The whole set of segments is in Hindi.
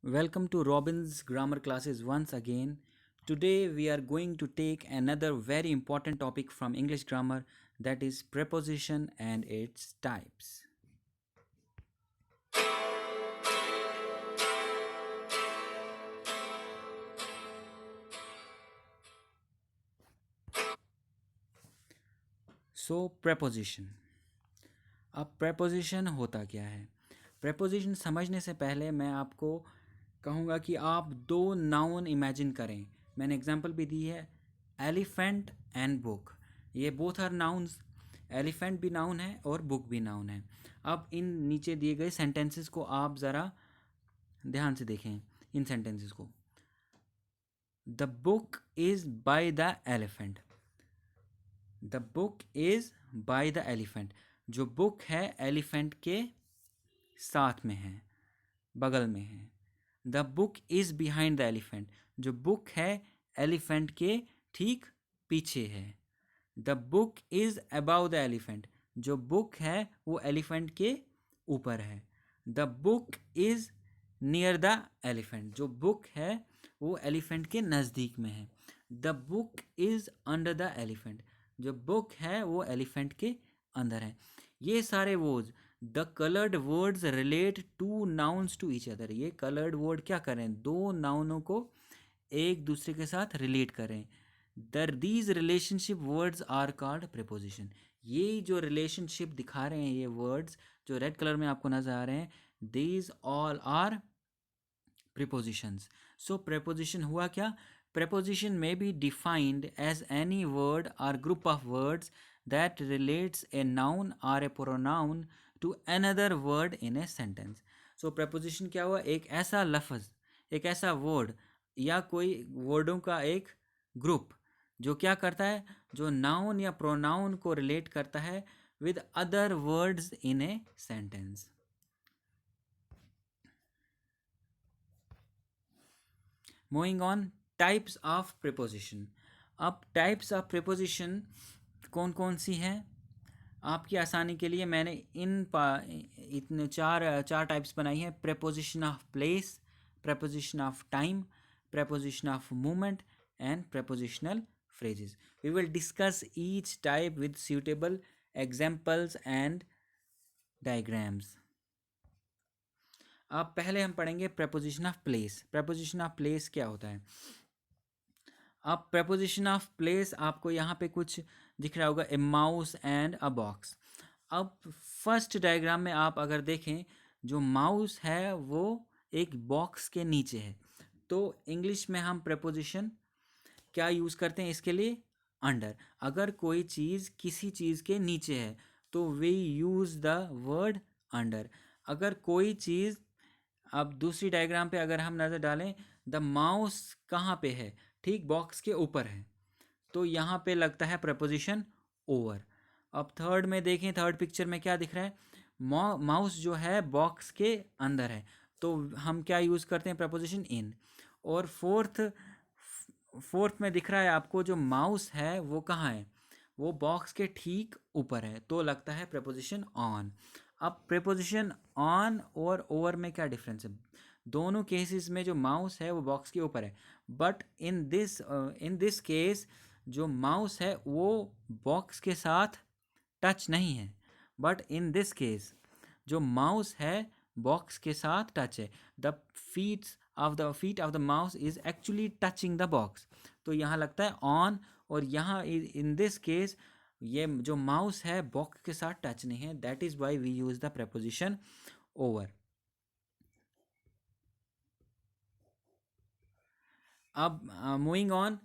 Welcome to Robin's grammar classes once again. Today we are going to take another very important topic from English grammar, that is preposition and its types. So preposition. अब preposition होता क्या है? preposition समझने से पहले मैं आपको कहूँगा कि आप दो नाउन इमेजिन करें. मैंने एग्जांपल भी दी है, एलिफेंट एंड बुक. ये बोथ आर नाउन्स. एलिफेंट भी नाउन है और बुक भी नाउन है. अब इन नीचे दिए गए सेंटेंसेस को आप ज़रा ध्यान से देखें. इन सेंटेंसेस को, the book is by the elephant. The book is by the elephant. जो बुक है एलिफेंट के साथ में है, बगल में है. The book is behind the elephant. जो बुक है एलिफेंट के ठीक पीछे है. The book is about the elephant. जो बुक है वो एलिफेंट के ऊपर है. The book is near the elephant. जो बुक है वो एलिफेंट के नज़दीक में है. The book is under the elephant. जो बुक है वो एलिफेंट के अंदर है. ये सारे words, the coloured words relate to nouns to each other. ये कलर्ड वर्ड क्या करें, दो नाउनों को एक दूसरे के साथ रिलेट करें. These relationship words are called preposition. ये जो रिलेशनशिप दिखा रहे हैं, ये वर्ड्स जो रेड कलर में आपको नजर आ रहे हैं, these all are prepositions. So preposition हुआ क्या? Preposition may be defined as any word or group of words that relates a noun or a pronoun to another word in a sentence. So preposition क्या हुआ? एक ऐसा लफ्ज़, एक ऐसा वर्ड या कोई वर्डों का एक ग्रुप जो क्या करता है, जो नाउन या प्रोनाउन को रिलेट करता है with other words in a sentence. Moving on, types of preposition. अब टाइप्स ऑफ प्रीपोजिशन कौन कौन सी हैं? आपकी आसानी के लिए मैंने इतने चार टाइप्स बनाई हैं. Preposition of place, preposition of time, preposition of movement and prepositional phrases. We will discuss each type with suitable examples and diagrams. अब पहले हम पढ़ेंगे preposition of place. preposition of place क्या होता है? अब preposition of place आपको यहाँ पे कुछ दिख रहा होगा, ए माउस एंड अ बॉक्स. अब फर्स्ट डायग्राम में आप अगर देखें, जो माउस है वो एक बॉक्स के नीचे है. तो इंग्लिश में हम preposition क्या यूज़ करते हैं इसके लिए? अंडर. अगर कोई चीज़ किसी चीज़ के नीचे है तो we use the word under. अगर कोई चीज़, अब दूसरी डायग्राम पे अगर हम नज़र डालें, द माउस कहाँ पे है? ठीक बॉक्स के ऊपर है. तो यहाँ पे लगता है प्रपोजिशन ओवर. अब थर्ड में देखें, थर्ड पिक्चर में क्या दिख रहा है? माउस जो है बॉक्स के अंदर है, तो हम क्या यूज़ करते हैं? प्रपोजिशन इन. और फोर्थ में दिख रहा है आपको, जो माउस है वो कहाँ है? वो बॉक्स के ठीक ऊपर है, तो लगता है प्रपोजिशन ऑन. अब प्रपोजिशन ऑन और ओवर में क्या डिफरेंस है? दोनों केसेस में जो माउस है वो बॉक्स के ऊपर है, बट इन दिस केस जो माउस है वो बॉक्स के साथ टच नहीं है. बट इन दिस केस जो माउस है बॉक्स के साथ टच है. The feet of the mouse is actually touching the box. तो यहाँ लगता है ऑन, और यहाँ इन दिस केस ये जो माउस है बॉक्स के साथ टच नहीं है. That is why we use the preposition over. अब मूविंग ऑन,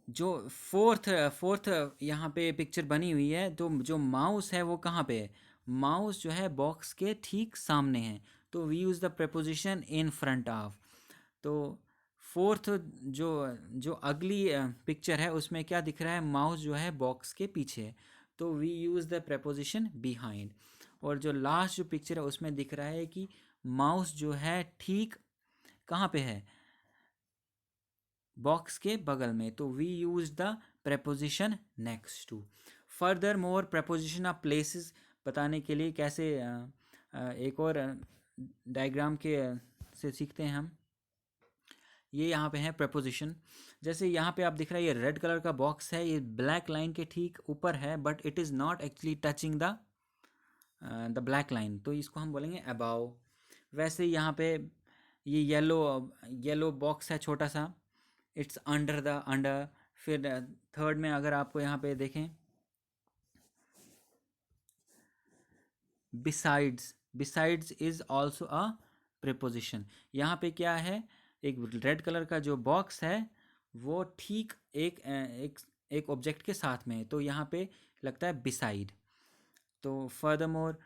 जो फोर्थ यहाँ पे पिक्चर बनी हुई है, तो जो माउस है वो कहाँ पे है? माउस जो है बॉक्स के ठीक सामने है, तो we use the preposition in front of. तो फोर्थ जो जो अगली पिक्चर है उसमें क्या दिख रहा है? माउस जो है बॉक्स के पीछे है, तो we use the preposition behind. और जो लास्ट जो पिक्चर है उसमें दिख रहा है कि माउस जो है ठीक कहाँ पे है? बॉक्स के बगल में, तो we use the preposition next to. Further more preposition of places बताने के लिए कैसे एक और डायग्राम के से सीखते हैं हम। ये यहाँ पे है preposition। जैसे यहाँ पे आप दिख रहा है ये रेड कलर का बॉक्स है, ये ब्लैक लाइन के ठीक ऊपर है, but it is not actually touching the black line, तो इसको हम बोलेंगे अबाव। वैसे यहाँ पे ये येलो बॉक्स है छोटा सा, इट्स अंडर। फिर थर्ड में अगर आपको यहाँ पे देखें besides is also a preposition. यहाँ पे क्या है, एक रेड कलर का जो बॉक्स है वो ठीक एक ऑब्जेक्ट के साथ में है, तो यहाँ पे लगता है बिसाइड। तो फर्दरमोर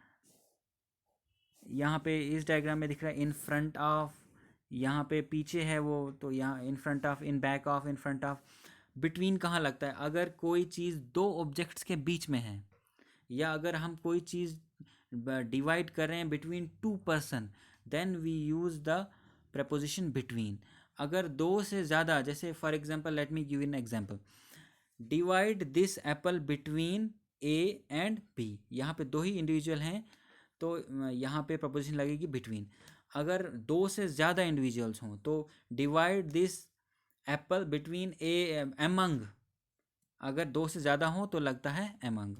यहाँ पे इस डायग्राम में दिख रहा है इन फ्रंट ऑफ, यहाँ पे पीछे है वो, तो यहाँ इन front of, in back of, in front of. Between कहाँ लगता है, अगर कोई चीज़ दो ऑब्जेक्ट्स के बीच में है, या अगर हम कोई चीज़ डिवाइड कर रहे हैं between two person, then we use the preposition between. अगर दो से ज़्यादा, जैसे for example let me give an example, divide this apple between A and B, यहाँ पे दो ही इंडिविजुअल हैं, तो यहाँ पे प्रपोजिशन लगेगी बिटवीन। अगर दो से ज़्यादा इंडिविजुअल्स हों तो divide this apple between A among, अगर दो से ज़्यादा हों तो लगता है एमंग।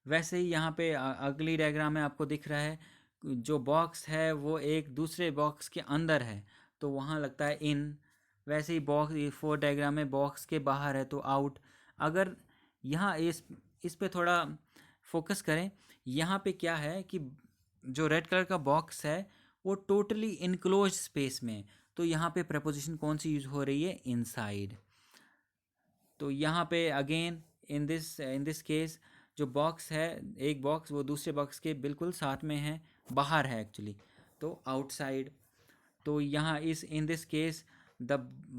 वैसे ही यहाँ पे अगली डायग्राम में आपको दिख रहा है जो बॉक्स है वो एक दूसरे बॉक्स के अंदर है, तो वहाँ लगता है इन। वैसे ही बॉक्स, ये फोर डायग्राम में बॉक्स के बाहर है तो आउट। अगर यहाँ इस पे थोड़ा फोकस करें, यहाँ पे क्या है कि जो रेड कलर का बॉक्स है वो टोटली इनक्लोज स्पेस में, तो यहाँ पे प्रपोजिशन कौन सी यूज़ हो रही है, इनसाइड। तो यहाँ पे अगेन इन दिस केस जो बॉक्स है, एक बॉक्स वो दूसरे बॉक्स के बिल्कुल साथ में है, बाहर है एक्चुअली, तो आउटसाइड। तो यहाँ इन this case the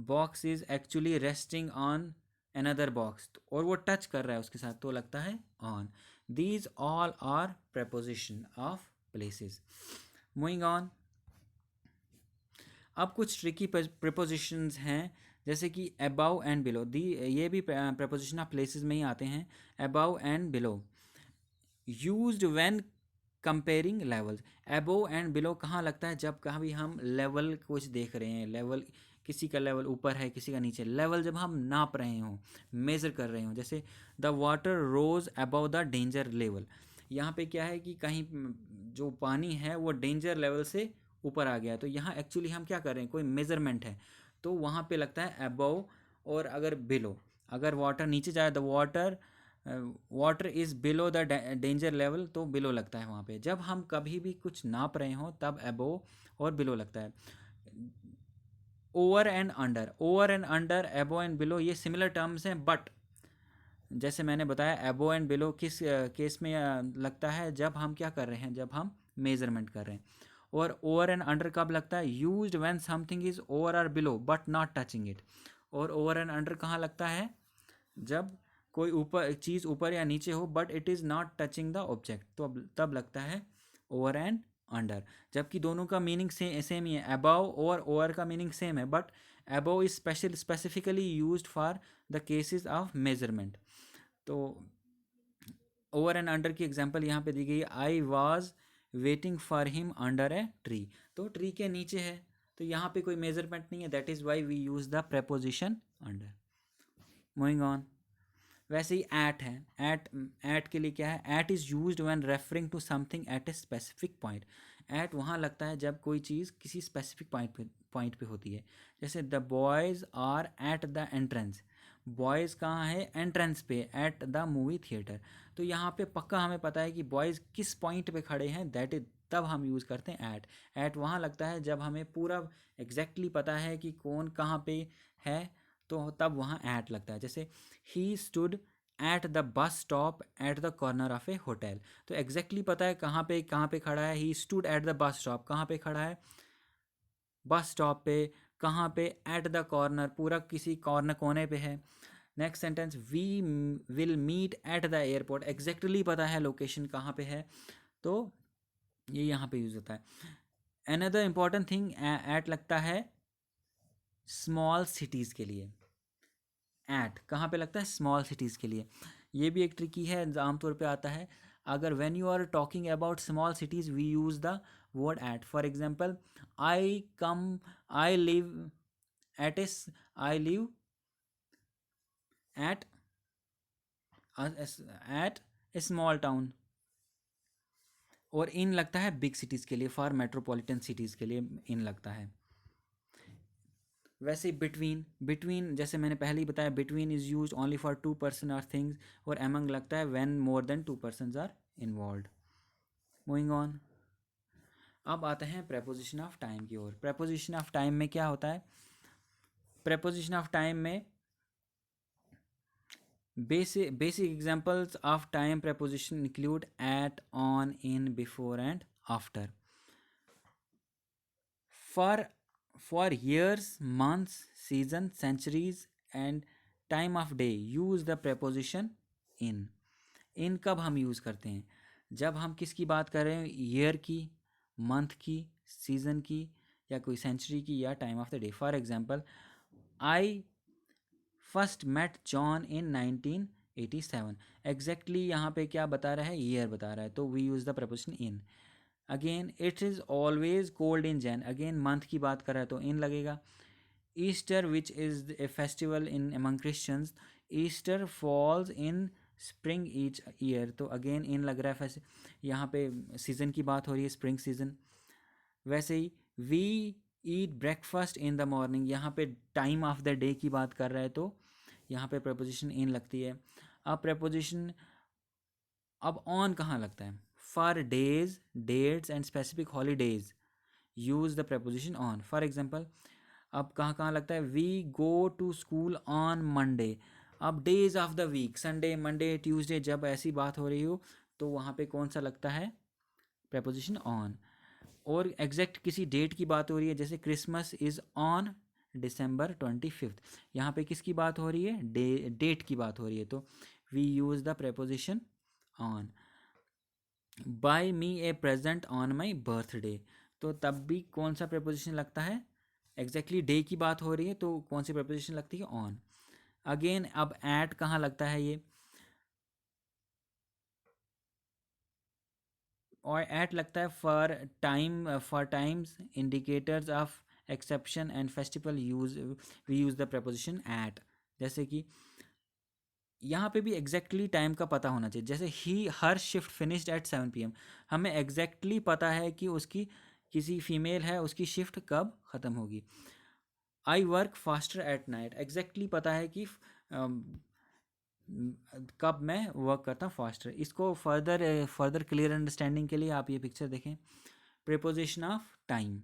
box is actually resting on another box, और वो टच कर रहा है उसके साथ, तो लगता है on. These all are preposition of places. Moving on, अब कुछ ट्रिकी prepositions हैं, जैसे कि above एंड बिलो। ये भी preposition ऑफ प्लेसेस में ही आते हैं। above and below used when comparing levels. above and below कहाँ लगता है, जब कहाँ भी हम लेवल कुछ देख रहे हैं, लेवल किसी का लेवल ऊपर है किसी का नीचे, लेवल जब हम नाप रहे हों, मेज़र कर रहे हों, जैसे the water rose above the danger level. यहाँ पे क्या है कि कहीं जो पानी है वो डेंजर लेवल से ऊपर आ गया है, तो यहाँ एक्चुअली हम क्या कर रहे हैं, कोई मेज़रमेंट है, तो वहाँ पे लगता है अबव। और अगर बिलो, अगर वाटर नीचे जाए, the water is below the danger level, तो बिलो लगता है वहाँ पे। जब हम कभी भी कुछ नाप रहे हों तब अबव और बिलो लगता है। Over and under, above and below ये सिमिलर टर्म्स हैं, बट जैसे मैंने बताया अबव एंड बिलो किस केस में लगता है, जब हम क्या कर रहे हैं, जब हम मेजरमेंट कर रहे हैं। और ओवर एंड अंडर कब लगता है, used when something is over और below but not touching it. और ओवर एंड अंडर कहाँ लगता है, जब कोई ऊपर चीज़ ऊपर या नीचे हो but it is not touching the object, तो तब लगता है ओवर एंड अंडर। जबकि दोनों का मीनिंग सेम ही है, अबव और ओवर का मीनिंग सेम है, but above is specifically used for the cases of measurement. तो ओवर एंड अंडर की एग्जांपल यहाँ पे दी गई, आई was waiting for him under a tree, तो ट्री के नीचे है, तो यहाँ पे कोई मेजरमेंट नहीं है, that is why we use the preposition under. Moving on, वैसे ही एट है, एट के लिए क्या है, at is used when referring to something at a specific point. At वहाँ लगता है जब कोई चीज़ किसी स्पेसिफिक पॉइंट पे होती है, जैसे the boys are at the entrance, boys कहाँ है, एंट्रेंस पे, एट द मूवी थिएटर। तो यहाँ पे पक्का हमें पता है कि बॉयज़ किस पॉइंट पे खड़े हैं, दैट इज तब हम यूज़ करते हैं एट। एट वहाँ लगता है जब हमें पूरा एग्जैक्टली पता है कि कौन कहाँ पे है, तो तब वहाँ एट लगता है। जैसे he stood at the bus stop at the corner of A hotel, तो एग्जैक्टली पता है कहाँ पे खड़ा है, he stood at the bus stop, कहाँ पे खड़ा है, बस स्टॉप पे। कहाँ पे, एट द कॉर्नर, पूरा किसी कॉर्नर कोने पे है। Next sentence, we will meet at the airport, exactly पता है लोकेशन कहाँ पे है, तो ये यहाँ पे यूज होता है। अनदर इम्पॉर्टेंट थिंग, एट लगता है स्मॉल सिटीज़ के लिए। एट कहाँ पे लगता है, स्मॉल सिटीज़ के लिए। ये भी एक ट्रिकी है, आमतौर पे आता है। अगर when you are talking about small cities we use the word at. For example, I come, I live at a, I live at at a small town. और इन लगता है बिग सिटीज़ के लिए, फॉर मेट्रोपॉलिटन सिटीज़ के लिए इन लगता है. वैसे बिटवीन, बिटवीन जैसे मैंने पहले ही बताया, between is use only for two person और थिंग्स, और एमंग लगता है when more than two person are involve. Moving on. अब आते हैं प्रेपोजिशन ऑफ टाइम की ओर. प्रेपोजिशन ऑफ टाइम में क्या होता है? प्रेपोजिशन ऑफ टाइम में basic examples of time preposition include at, on, in, before and after. For years, months, seasons, centuries and time of day use the preposition in. in कब हम यूज़ करते हैं? जब हम किसकी बात कर रहे हैं? ईयर की, मंथ की, सीज़न की, या कोई सेंचुरी की, या time of the day. For example, I first met John in 1987. Exactly यहाँ पे क्या बता रहा है? ईयर बता रहा है, तो we use the preposition in. Again it is always cold in Jan. Again month की बात कर रहा है तो इन लगेगा. Easter which is a festival in among Christians, Easter falls in spring each year, तो अगेन इन लग रहा है. यहाँ पे सीज़न की बात हो रही है, स्प्रिंग सीज़न. वैसे ही we eat breakfast in the morning, यहाँ पे टाइम ऑफ द डे की बात कर रहा है तो यहाँ पे प्रपोजिशन इन लगती है. अब प्रपोजिशन, अब ऑन कहाँ लगता है? For days, dates and specific holidays use the preposition on. For example, अब कहाँ कहाँ लगता है? We go to school on Monday. अब days of the week, Sunday, Monday, Tuesday, जब ऐसी बात हो रही हो तो वहाँ पे कौन सा लगता है? Preposition on. और एग्जैक्ट किसी डेट की बात हो रही है, जैसे Christmas is on December 25th, यहाँ पे किसकी बात हो रही है? डेट की बात हो रही है, तो we use the preposition on. Buy me a present on my birthday, तो तब भी कौन सा preposition लगता है? एग्जैक्टली डे की बात हो रही है तो कौन सी preposition लगती है? ऑन. अगेन अब एट कहाँ लगता है? ये और एट लगता है for time, for times, indicators of exception and festival use, we use the preposition at. जैसे कि यहाँ पे भी एग्जैक्टली टाइम का पता होना चाहिए. जैसे ही हर शिफ्ट फिनिश्ड एट 7 PM, हमें एग्जैक्टली पता है कि उसकी, किसी फीमेल है, उसकी शिफ्ट कब ख़त्म होगी. I work faster at night, exactly पता है कि कब मैं वर्क करता हूँ फास्टर. इसको फर्दर क्लियर अंडरस्टैंडिंग के लिए आप ये पिक्चर देखें. Preposition of time.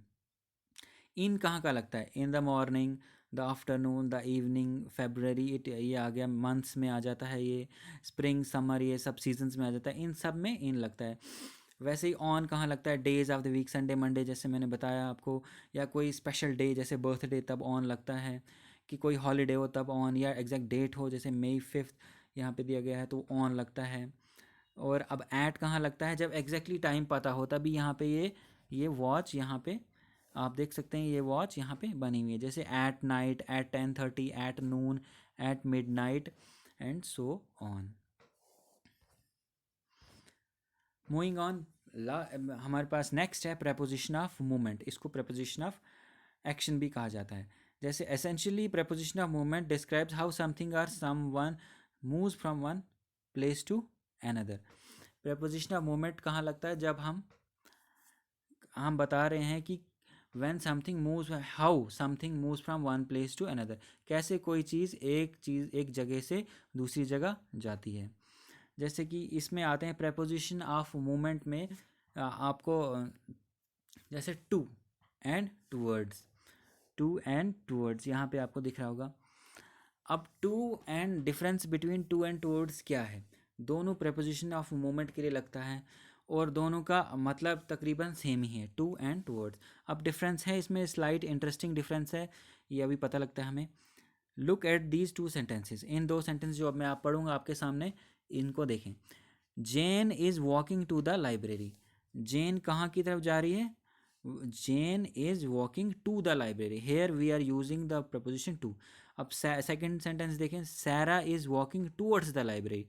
इन कहाँ का लगता है? इन the morning, the afternoon, the evening, February, it ये आ गया, मंथ्स में आ जाता है. ये स्प्रिंग, समर, ये सब सीजन्स में आ जाता है. इन सब में इन लगता है. वैसे ही ऑन कहाँ लगता है? Days of the week, Sunday, Monday, जैसे मैंने बताया आपको, या कोई स्पेशल डे जैसे बर्थडे, तब ऑन लगता है. कि कोई हॉलीडे हो तब ऑन, या एग्जैक्ट डेट हो जैसे May 5th यहाँ पे दिया गया है तो ऑन लगता है. और अब ऐट कहाँ लगता है? जब एग्जैक्टली टाइम पता हो तभी यहाँ पे ये वॉच, यहाँ पे आप देख सकते हैं ये वॉच यहाँ पे बनी हुई है, जैसे at night, at 10:30, at noon, at midnight and so on. Moving on, हमारे पास नेक्स्ट है प्रपोजिशन ऑफ मूवमेंट. इसको प्रपोजिशन ऑफ एक्शन भी कहा जाता है. जैसे essentially preposition of movement describes how something और someone moves from one place to another. Preposition of movement कहाँ लगता है? जब हम बता रहे हैं कि when something moves, how something moves from one place to another, कैसे कोई चीज़ एक जगह से दूसरी जगह जाती है. जैसे कि इसमें आते हैं प्रपोजिशन ऑफ मूवमेंट में, आपको जैसे टू एंड टूवर्ड्स यहाँ पे आपको दिख रहा होगा. अब to and difference between to and towards क्या है? दोनों प्रपोजिशन ऑफ मूवमेंट के लिए लगता है और दोनों का मतलब तकरीबन सेम ही है, टू एंड टूवर्ड्स. अब डिफरेंस है इसमें, स्लाइट इंटरेस्टिंग डिफरेंस है, ये अभी पता लगता है हमें. Look at these two sentences, इन दो सेंटेंस जो अब मैं आप पढ़ूंगा आपके सामने, इनको देखें. Jane is walking to the library. Jane कहाँ की तरफ जा रही है? Jane is walking to the library. Here we are using the preposition to. अब सेकेंड सेंटेंस देखें, Sarah is walking towards the library.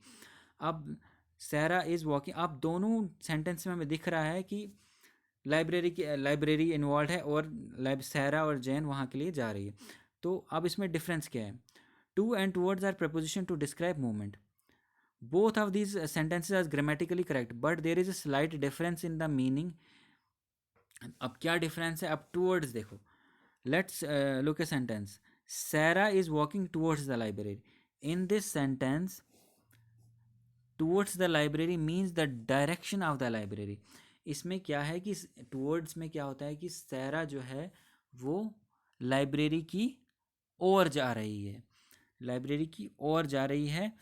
अब सैरा इज़ वॉकिंग, अब दोनों सेंटेंस में हमें दिख रहा है कि लाइब्रेरी इन्वॉल्व है और सहरा और जैन वहाँ के लिए जा रही है। तो अब इसमें डिफरेंस क्या है? To and towards are preposition to describe movement. Both of these sentences are grammatically correct, but there is a slight difference in the meaning. अब क्या डिफरेंस है? अब टूवर्ड्स देखो, let's look a sentence. Sarah is walking towards the library. In this sentence, towards the library means the direction of the library. इसमें क्या है कि towards में क्या होता है कि सैरा जो है वो लाइब्रेरी की ओर जा रही है, लाइब्रेरी की ओर जा रही है.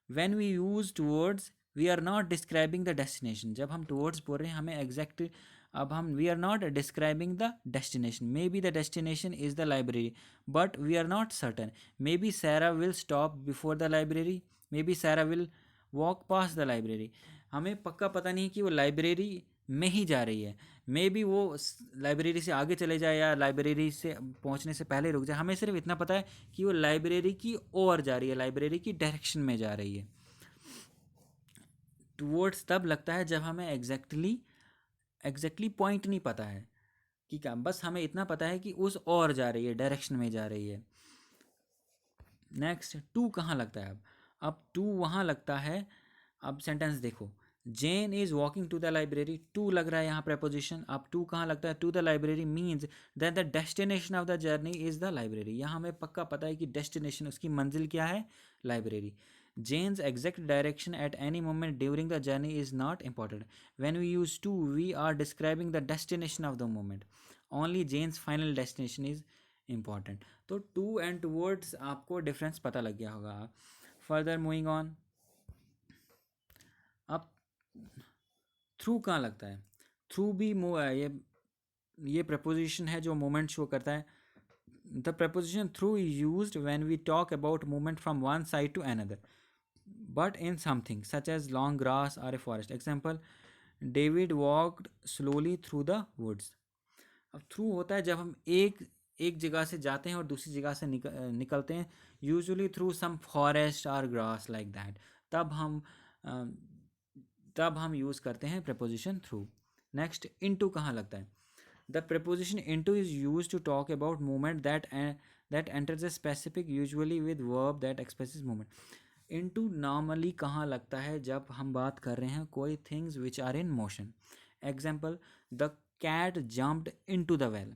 When we use towards, we are not describing the destination. जब हम towards बोल रहे हैं हमें exact, अब हम we are not describing the destination. Maybe the destination is the library, but we are not certain. Maybe Sarah will stop before the library. Maybe Sarah will walk past the library. हमें पक्का पता नहीं कि वो लाइब्रेरी में ही जा रही है. मे बी वो लाइब्रेरी से आगे चले जाए या लाइब्रेरी से पहुंचने से पहले रुक जाए. हमें सिर्फ इतना पता है कि वो लाइब्रेरी की ओर जा रही है, लाइब्रेरी की डायरेक्शन में जा रही है. टूवर्ड्स तब लगता है जब हमें एग्जैक्टली पॉइंट नहीं पता है कि क्या, बस हमें इतना पता है कि उस ओर जा रही है, डायरेक्शन में जा रही है. नेक्स्ट, टू कहाँ लगता है? अब टू वहाँ लगता है. अब सेंटेंस देखो, Jane is walking to the library. To लग रहा है यहाँ प्रपोजिशन. अब टू कहाँ लगता है? To the library means that the destination of the journey is the library. यहाँ हमें पक्का पता है कि डेस्टिनेशन, उसकी मंजिल क्या है? Library. Jane's exact direction at any moment during the journey is not important. When we use to, we are describing the destination of the moment. Only Jane's final destination is important. तो to and towards आपको डिफरेंस पता लग गया होगा. Further moving on. अब थ्रू कहाँ लगता है? थ्रू भी ये प्रपोजिशन है जो मोमेंट शो करता है. The preposition through is used when we talk about movement from one side to another, but in something such as long grass or a forest. Example, David walked slowly through the woods. अब थ्रू होता है जब हम एक जगह से जाते हैं और दूसरी जगह से निकलते हैं, यूजुअली थ्रू सम फॉरेस्ट और ग्रास लाइक दैट. तब हम यूज़ करते हैं प्रपोजिशन थ्रू. नेक्स्ट, इनटू कहाँ लगता है? The preposition into is use to talk about movement that enters a specific, usually with verb that expresses movement. Into normally कहाँ लगता है? जब हम बात कर रहे हैं कोई things which are in motion. Example, the cat jumped into the well.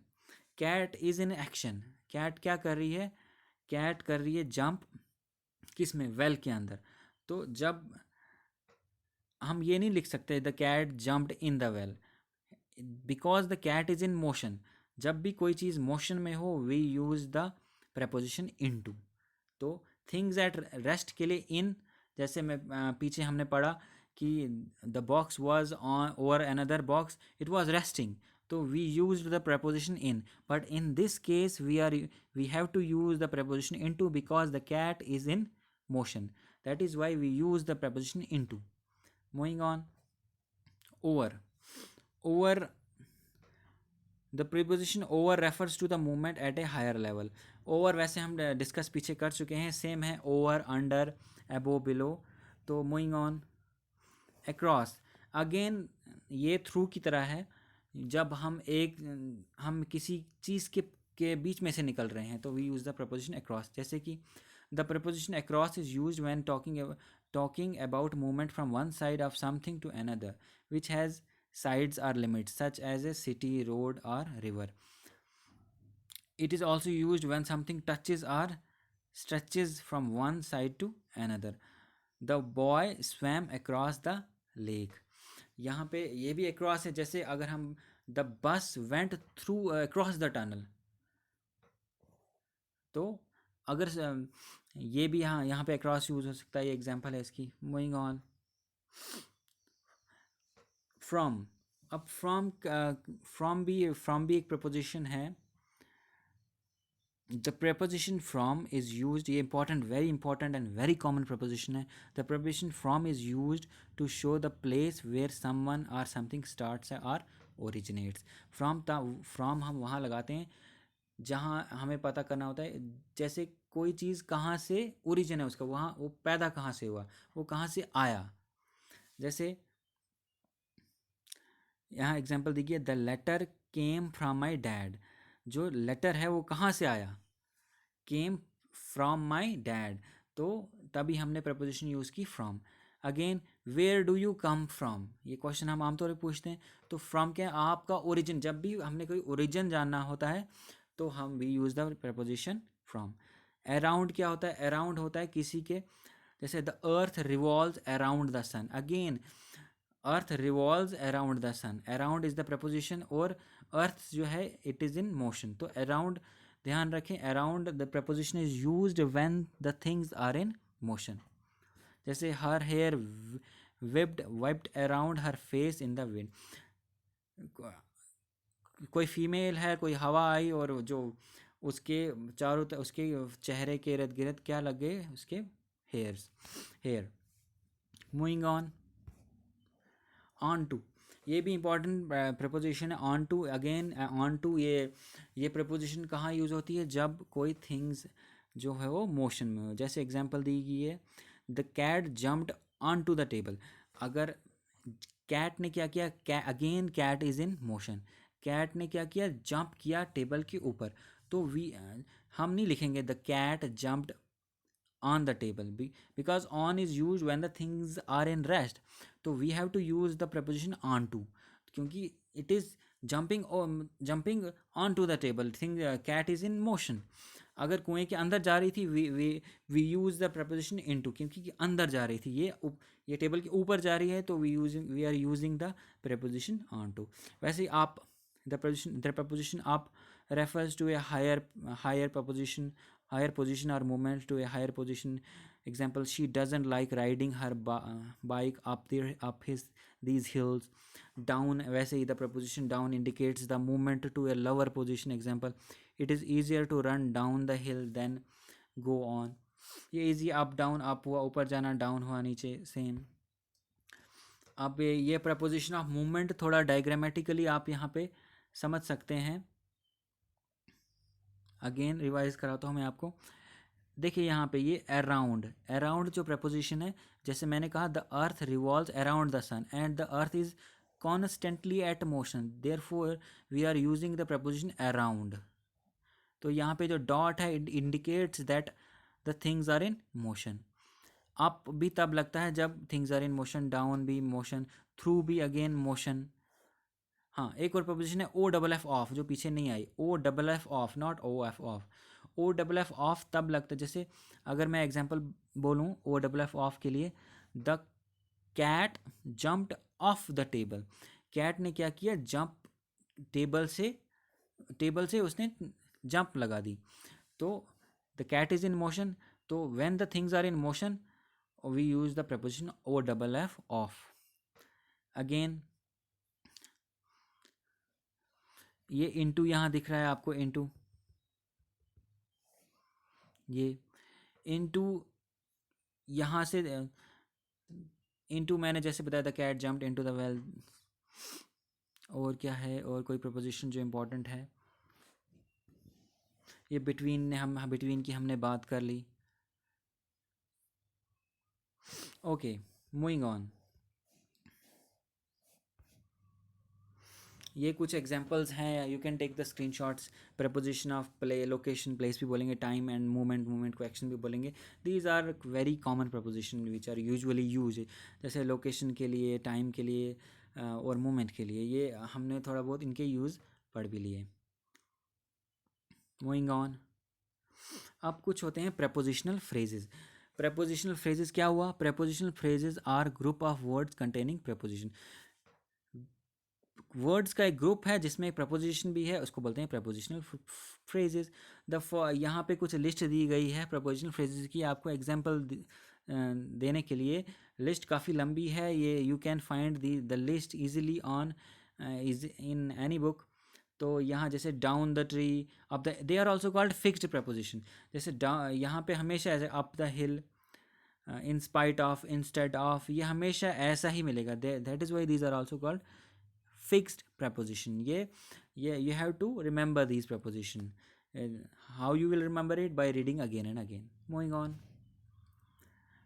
Cat is in action. Cat क्या कर रही है? कैट कर रही है जंप किस में? वेल के अंदर. तो जब हम ये नहीं लिख सकते the cat jumped in the well, because the cat is in motion. जब भी कोई चीज़ मोशन में हो, we use the preposition into. तो थिंग्स एट रेस्ट के लिए इन, जैसे मैं पीछे हमने पढ़ा कि the box was on over another box, it was resting. तो we use the preposition in. But in this case we have to use the preposition into because the cat is in motion. That is why we use the preposition into. Moving on. Over the preposition over refers to the movement at a higher level. Over वैसे हम डिस्कस पीछे कर चुके हैं, सेम है ओवर, अंडर, अबो, बिलो. तो मूविंग ऑन. अक्रॉस अगेन ये थ्रू की तरह है. जब हम किसी चीज़ के बीच में से निकल रहे हैं तो we use the preposition across. जैसे कि the preposition across is use when talking about movement from one side of something to another which has sides or limits such as a city, road or river. It is also used when something touches or stretches from one side to another. The boy swam across the lake. यहाँ पे ये भी across है. जैसे अगर हम the bus went through across the tunnel, तो अगर ये भी यहाँ पे across यूज हो सकता है. ये एग्जाम्पल है इसकी. Moving on. फ्रॉम. अब फ्रॉम भी एक प्रपोजिशन है. The preposition from is used, ये important, very important and very common preposition है. The preposition from is used to show the place where someone और समथिंग स्टार्ट्स और ओरिजिनेट्स. फ्रॉम हम वहाँ लगाते हैं जहाँ हमें पता करना होता है, जैसे कोई चीज़ कहाँ से ओरिजिन है उसका, वहाँ वो पैदा कहाँ से हुआ, वो कहाँ से आया. जैसे यहाँ एग्जांपल देखिए, the letter came from my dad. जो लेटर है वो कहाँ से आया, केम फ्रॉम माई डैड, तो तभी हमने प्रपोजिशन यूज़ की from. Again, where do you come from, ये क्वेश्चन हम आमतौर पर पूछते हैं। तो फ्रॉम क्या है, आपका ओरिजिन। जब भी हमने कोई ओरिजिन जानना होता है तो हम we use the preposition from. Around क्या होता है, अराउंड होता है किसी के, जैसे the earth revolves around the sun. Again, earth revolves around the sun, around is the preposition, और अर्थ जो है इट इज़ इन मोशन। तो अराउंड, ध्यान रखें, around the preposition is used when the things are in motion. जैसे her hair whipped around her face in the wind. कोई फीमेल है, कोई हवा आई और जो उसके चारों उसके चेहरे के इर्द गिर्द क्या लग गए, उसके हेयर। मूविंग ऑन टू, ये भी इंपॉर्टेंट प्रपोजिशन है, onto. Again onto, ये प्रपोजिशन कहाँ यूज़ होती है, जब कोई थिंग्स जो है वो मोशन में हो। जैसे एग्जांपल दी गई है, the cat jumped onto the table. अगर कैट ने क्या किया, again cat is in motion, cat ने क्या किया, जंप किया टेबल के ऊपर। तो हम नहीं लिखेंगे the cat jumped on the table, because on is used when the things are in rest. तो we have to use the preposition on to, क्योंकि it is jumping onto the table, thing cat is in motion. अगर कुएं के अंदर जा रही थी, we use the preposition into, क्योंकि अंदर जा रही थी, ये टेबल के ऊपर जा रही है, तो we are using the preposition on to. वैसे आप the preposition up refers to a higher position or movement to a higher position. Example, she doesn't like riding her bike up these hills. Down, वैसे ही the preposition down indicates the movement to a lower position. Example, it is easier to run down the hill than go on. ये easy, up down, up हुआ ऊपर जाना, down हुआ नीचे, सेम। अब ये प्रपोजिशन ऑफ मूवमेंट थोड़ा डायग्रामेटिकली आप यहाँ पे समझ सकते हैं। अगेन रिवाइज कराता हूँ मैं आपको। देखिए यहाँ पे ये अराउंड जो प्रपोजिशन है, जैसे मैंने कहा the earth revolves around the sun and the earth is constantly at motion, therefore we are using the preposition around. तो यहाँ पे जो डॉट है, it indicates that the things are in motion. Up भी तब लगता है जब things are in motion, down भी मोशन, थ्रू भी अगेन मोशन। हाँ, एक और प्रपोजिशन है ओ डबल एफ ऑफ, जो पीछे नहीं आई, O double F off, not O F off. O double F off तब लगता है, जैसे अगर मैं एग्जांपल बोलूँ ओ डबल एफ ऑफ के लिए, the cat jumped off the table. Cat ने क्या किया, जंप, टेबल से उसने जंप लगा दी। तो the cat is in motion, तो when the things are in motion we use the preposition O double F off. Again ये इनटू यहाँ दिख रहा है आपको, इनटू, ये इनटू यहाँ से, इनटू मैंने जैसे बताया था, cat jumped into the well. और क्या है, और कोई प्रपोजिशन जो इम्पोर्टेंट है, ये बिटवीन की हमने बात कर ली। Okay, moving on. ये कुछ एग्जांपल्स हैं, you can take the screenshots. Preposition of play, location, place भी बोलेंगे, टाइम एंड मूवमेंट को एक्शन भी बोलेंगे। These are very common preposition which are usually use. जैसे लोकेशन के लिए, टाइम के लिए और मूवमेंट के लिए, ये हमने थोड़ा बहुत इनके यूज़ पढ़ भी लिए। मूविंग ऑन, अब कुछ होते हैं प्रपोजिशनल फ्रेजेस। प्रपोजिशनल फ्रेजेस क्या हुआ, prepositional phrases are group of words containing preposition. Words का एक ग्रुप है जिसमें प्रपोजिशन भी है, उसको बोलते हैं प्रपोजिशनल फ्रेजेस। यहाँ पे कुछ लिस्ट दी गई है प्रपोजिशनल फ्रेजेस की, आपको एग्जांपल देने के लिए। लिस्ट काफ़ी लंबी है, ये you can find the list easily on in any book. तो यहाँ जैसे down the tree, up the, they are also called fixed preposition. जैसे यहाँ पे हमेशा ऐसे up the hill, in spite of, instead of, ये हमेशा ऐसा ही मिलेगा। That is why these are also called fixed preposition. You have to remember these preposition. How you will remember it? By reading again and again. Moving on,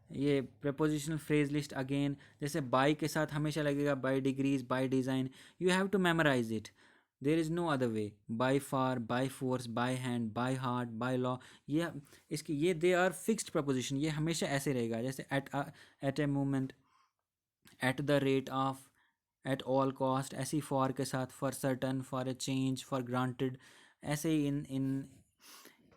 ये prepositional phrase list again, जैसे by के साथ हमेशा लगेगा by degrees, by design. You have to memorize it. There is no other way. By far, by force, by hand, by heart, by law. ये इसके ये they are fixed preposition. ये हमेशा ऐसे रहेगा, जैसे at a moment, at the rate of, at all cost. ऐसे ही for के साथ for certain, for a change, for granted. ऐसे ही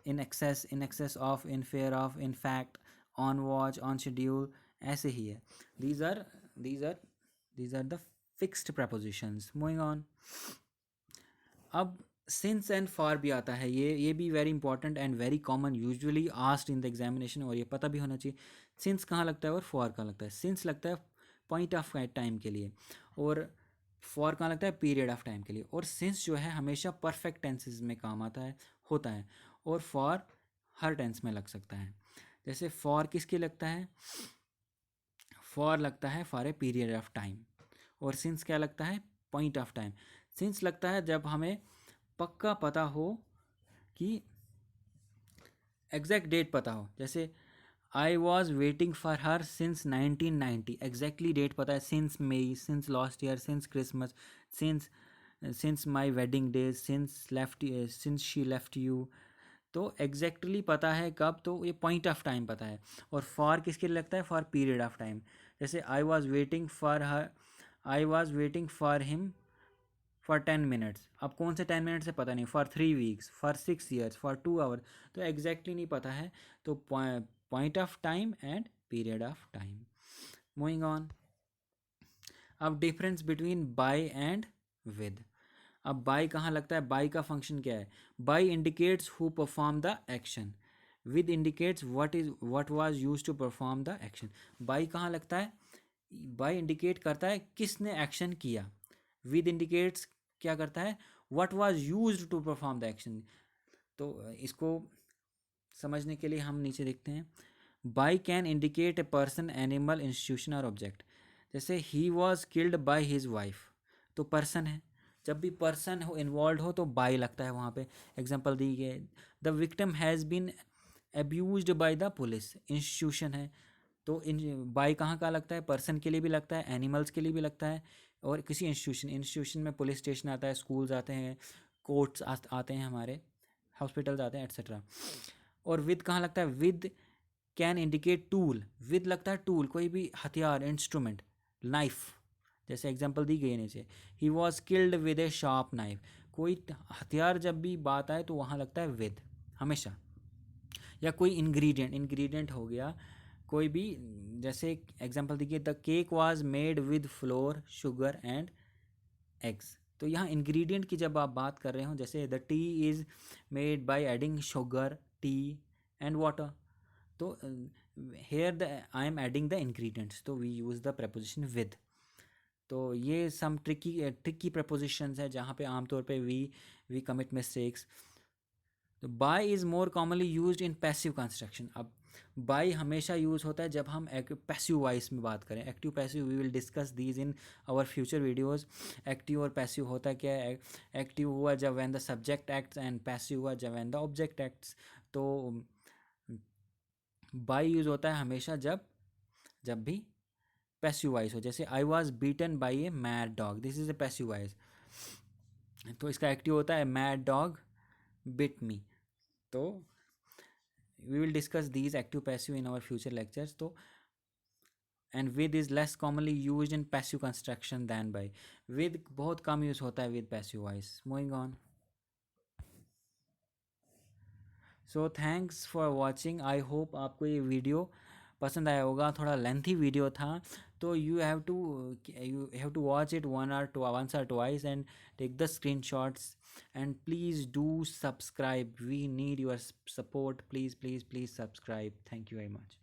in excess of, in fear of, in fact, on watch, on schedule. ऐसे ही है. these are these are these are the fixed prepositions. Moving on. अब सिंस एंड फॉर भी आता है. ये भी very important and very common, usually asked in the examination, और ये पता भी होना चाहिए. सिंस कहाँ लगता है और फॉर कहाँ लगता है. सिंस लगता है पॉइंट ऑफ टाइम के लिए, और फॉर कहाँ लगता है पीरियड ऑफ टाइम के लिए. और सिंस जो है हमेशा परफेक्ट टेंसेस में काम आता है, होता है, और फॉर हर टेंस में लग सकता है. जैसे फॉर किसके लगता है, फॉर लगता है for a period of time, और सिंस क्या लगता है पॉइंट ऑफ टाइम. सिंस लगता है जब हमें पक्का पता हो कि एग्जैक्ट डेट पता हो. जैसे I was waiting for her since 1990, exactly date पता है, since May, since last year, since Christmas, since my wedding day, since she left you. तो एग्जैक्टली पता है कब, तो ये पॉइंट ऑफ टाइम पता है. और फॉर किसके लिए लगता है, फॉर पीरियड ऑफ टाइम. जैसे I was waiting for him for 10 minutes. अब कौन से 10 मिनट्स है पता नहीं, for 3 weeks, for 6 years, for 2 hour. तो एग्जैक्टली नहीं पता है, तो point of time and period of time. Moving on. अब difference between by and with. अब बाय कहाँ लगता है, बाय का फंक्शन क्या है. By indicates who perform the action, with indicates what was used to perform the action. By कहाँ लगता है, बाय इंडिकेट करता है किसने एक्शन किया. विद इंडिकेट्स क्या करता है, what was used to perform the action. तो इसको समझने के लिए हम नीचे देखते हैं. By can indicate a person, animal, institution और ऑब्जेक्ट. जैसे he was killed by his wife, तो पर्सन है. जब भी पर्सन हो इन्वॉल्व हो तो बाय लगता है वहाँ पे. एग्जाम्पल दी गई, the victim has been abused by the police, institution है. तो इन बाय कहाँ का लगता है, पर्सन के लिए भी लगता है, एनिमल्स के लिए भी लगता है, और किसी इंस्टीट्यूशन में पुलिस स्टेशन आता है, स्कूल्स आते हैं, कोर्ट्स आते हैं, हमारे हॉस्पिटल्स आते हैं, एट्सेट्रा. और विद कहाँ लगता है, with can indicate tool. With लगता है टूल, कोई भी हथियार, इंस्ट्रूमेंट, नाइफ. जैसे एग्जांपल दी गई नीचे, ही was killed with A sharp knife. कोई हथियार जब भी बात आए तो वहाँ लगता है विद हमेशा. या कोई इंग्रेडिएंट हो गया कोई भी. जैसे एग्जांपल देखिए, the cake was made with floor, sugar and eggs. तो यहाँ इंग्रेडिएंट की जब आप बात कर रहे हो, जैसे the tea is made by adding sugar, tea and water. तो here the I am adding the ingredients, तो we use the preposition with. तो ये सम ट्रिकी prepositions है जहाँ पे आमतौर पे वी कमिट मिस्टेक्स. तो by is more commonly used in passive construction. अब बाय हमेशा यूज़ होता है जब हम पैसिव वॉइस में बात करें. Active passive we will discuss these in our future videos. Active और पैसिव होता क्या है, एक्टिव हुआ जब when the subject acts, and passive हुआ जब व्हेन द ऑब्जेक्ट एक्ट्स. तो बाय यूज़ होता है हमेशा जब भी पैसिव वॉइस हो. जैसे I was beaten by a mad dog, this is a passive voice. तो इसका एक्टिव होता है मैड डॉग बिट मी. तो we will discuss these active passive in our future lectures. So, and with is less commonly used in passive construction than by. With बहुत कम यूज़ होता है with passive voice. Moving on. So thanks for watching. I hope आपको ये वीडियो पसंद आया होगा. थोड़ा लेंथी वीडियो था, तो you have to watch it once or twice and take the screenshots. And please do subscribe. We need your support. Please subscribe. Thank you very much.